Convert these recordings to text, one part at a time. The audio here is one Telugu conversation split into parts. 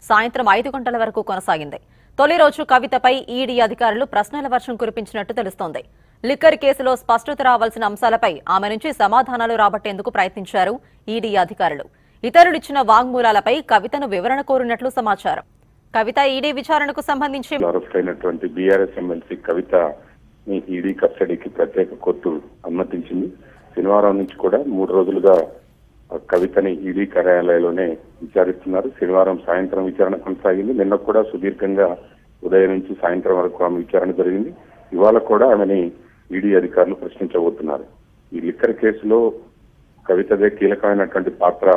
సాయంత్రం 5 గంటల వరకు కొనసాగింది. తొలి రోజు కవితపై ఈడీ అధికారులు ప్రశ్నల వర్షం కురిపించినట్టు తెలుస్తోంది. లిక్కర్ కేసులో స్పష్టత రావాల్సిన అంశాలపై ఆమె నుంచి సమాధానాలు రాబట్టేందుకు ప్రయత్నించారు ఈడీ అధికారులు. ఇతరులిచ్చిన వాంగ్మూలాలపై కవితను వివరణ కోరినట్లు సమాచారం. కవిత ఈడీ విచారణకు సంబంధించి అరెస్ట్ అయినటువంటి బీఆర్ఎస్ ఎమ్మెల్సీ కవిత ఈడీ కస్టడీకి ప్రత్యేక కోర్టు అనుమతించింది. శనివారం నుంచి కూడా 3 రోజులుగా కవితని ఈడీ కార్యాలయంలోనే విచారిస్తున్నారు. శనివారం సాయంత్రం విచారణ కొనసాగింది. నిన్న కూడా సుదీర్ఘంగా ఉదయం నుంచి సాయంత్రం వరకు ఆమె విచారణ జరిగింది. ఇవాళ కూడా ఆమెని ఈడీ అధికారులు ప్రశ్నించబోతున్నారు. ఈ లిక్కర్ కేసులో కవితదే కీలకమైనటువంటి పాత్ర,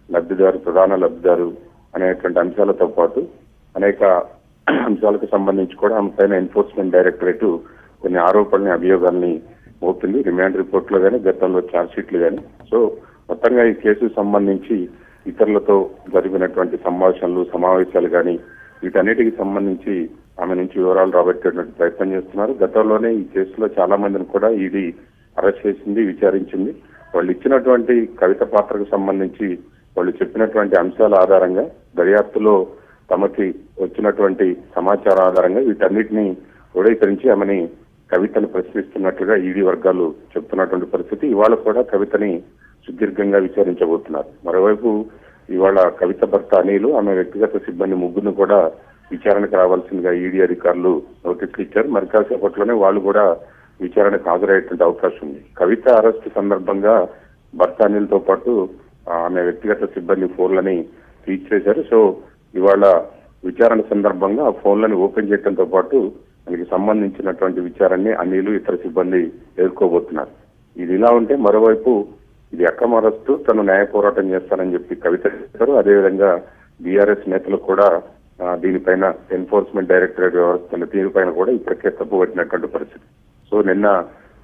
లబ్ధిదారు, ప్రధాన లబ్ధిదారు అనేటువంటి అంశాలతో పాటు అనేక అంశాలకు సంబంధించి కూడా ఆమె పైన ఎన్ఫోర్స్మెంట్ డైరెక్టరేట్ కొన్ని ఆరోపణల్ని, అభియోగాల్ని మోపింది. రిమాండ్ రిపోర్ట్ లో కానీ, గతంలో ఛార్జ్ షీట్లు కానీ. సో మొత్తంగా ఈ కేసుకు సంబంధించి ఇతరులతో జరిగినటువంటి సమావేశాలు కానీ వీటన్నిటికి సంబంధించి ఆమె నుంచి వివరాలు రాబట్టేటువంటి ప్రయత్నం చేస్తున్నారు. గతంలోనే ఈ కేసులో చాలా మందిని కూడా ఈడీ అరెస్ట్ చేసింది, విచారించింది. వాళ్ళు ఇచ్చినటువంటి కవిత పాత్రకు సంబంధించి వాళ్ళు చెప్పినటువంటి అంశాల ఆధారంగా, దర్యాప్తులో తమకి వచ్చినటువంటి సమాచారం ఆధారంగా వీటన్నిటిని క్రోడీకరించి ఆమెని కవితను ప్రశ్నిస్తున్నట్లుగా ఈడీ వర్గాలు చెప్తున్నటువంటి పరిస్థితి. ఇవాళ కూడా కవితని సుదీర్ఘంగా విచారించబోతున్నారు. మరోవైపు ఇవాళ కవిత భర్త అనిల్, ఆమె వ్యక్తిగత సిబ్బంది ముగ్గురు కూడా విచారణకు రావాల్సిందిగా ఈడీ అధికారులు నోటీసులు ఇచ్చారు. మరి కాసేపట్లోనే వాళ్ళు కూడా విచారణకు హాజరయ్యేటువంటి అవకాశం ఉంది. కవిత అరెస్ట్ సందర్భంగా భర్త అనిల్ తో పాటు ఆమె వ్యక్తిగత సిబ్బంది ఫోన్లని సీజ్ చేశారు. సో ఇవాళ విచారణ సందర్భంగా ఆ ఫోన్లను ఓపెన్ చేయడంతో పాటు దానికి సంబంధించినటువంటి విచారాన్ని అనిల్, ఇతర సిబ్బంది ఎదుర్కోబోతున్నారు. ఇది ఇలా ఉంటే మరోవైపు ఇది అక్రమ అరెస్టు, తను న్యాయ పోరాటం చేస్తానని చెప్పి కవిత చేశారు. అదేవిధంగా బీఆర్ఎస్ నేతలు కూడా దీనిపైన ఎన్ఫోర్స్మెంట్ డైరెక్టరేట్ వ్యవస్థల తీరుపైన కూడా ఇప్పటికే తప్పుపట్టినటువంటి పరిస్థితి. సో నిన్న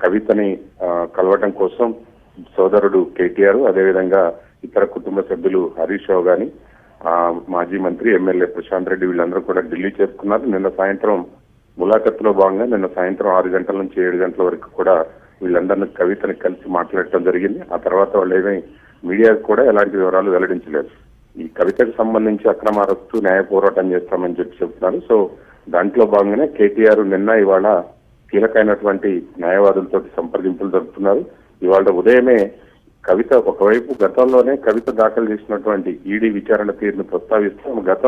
కవితని కలవటం కోసం సోదరుడు కేటీఆర్, అదేవిధంగా ఇతర కుటుంబ సభ్యులు హరీష్ రావు గాని, మాజీ మంత్రి ఎమ్మెల్యే ప్రశాంత్ రెడ్డి వీళ్ళందరూ కూడా ఢిల్లీ చేరుకున్నారు. నిన్న సాయంత్రం ములాఖత్తులో భాగంగా నిన్న సాయంత్రం 6 గంటల నుంచి 7 గంటల వరకు కూడా వీళ్ళందరినీ కవితని కలిసి మాట్లాడటం జరిగింది. ఆ తర్వాత వాళ్ళు ఏమీ మీడియాకు కూడా ఎలాంటి వివరాలు వెల్లడించలేదు. ఈ కవితకు సంబంధించి అక్రమ అరెస్టు, న్యాయ పోరాటం చేస్తామని చెప్తున్నారు. సో దాంట్లో భాగంగానే కేటీఆర్ నిన్న ఇవాళ కీలకమైనటువంటి న్యాయవాదులతో సంప్రదింపులు జరుపుతున్నారు. ఇవాళ ఉదయమే కవిత ఒకవైపు గతంలోనే కవిత దాఖలు చేసినటువంటి ఈడీ విచారణ తీరును ప్రస్తావిస్తూ గత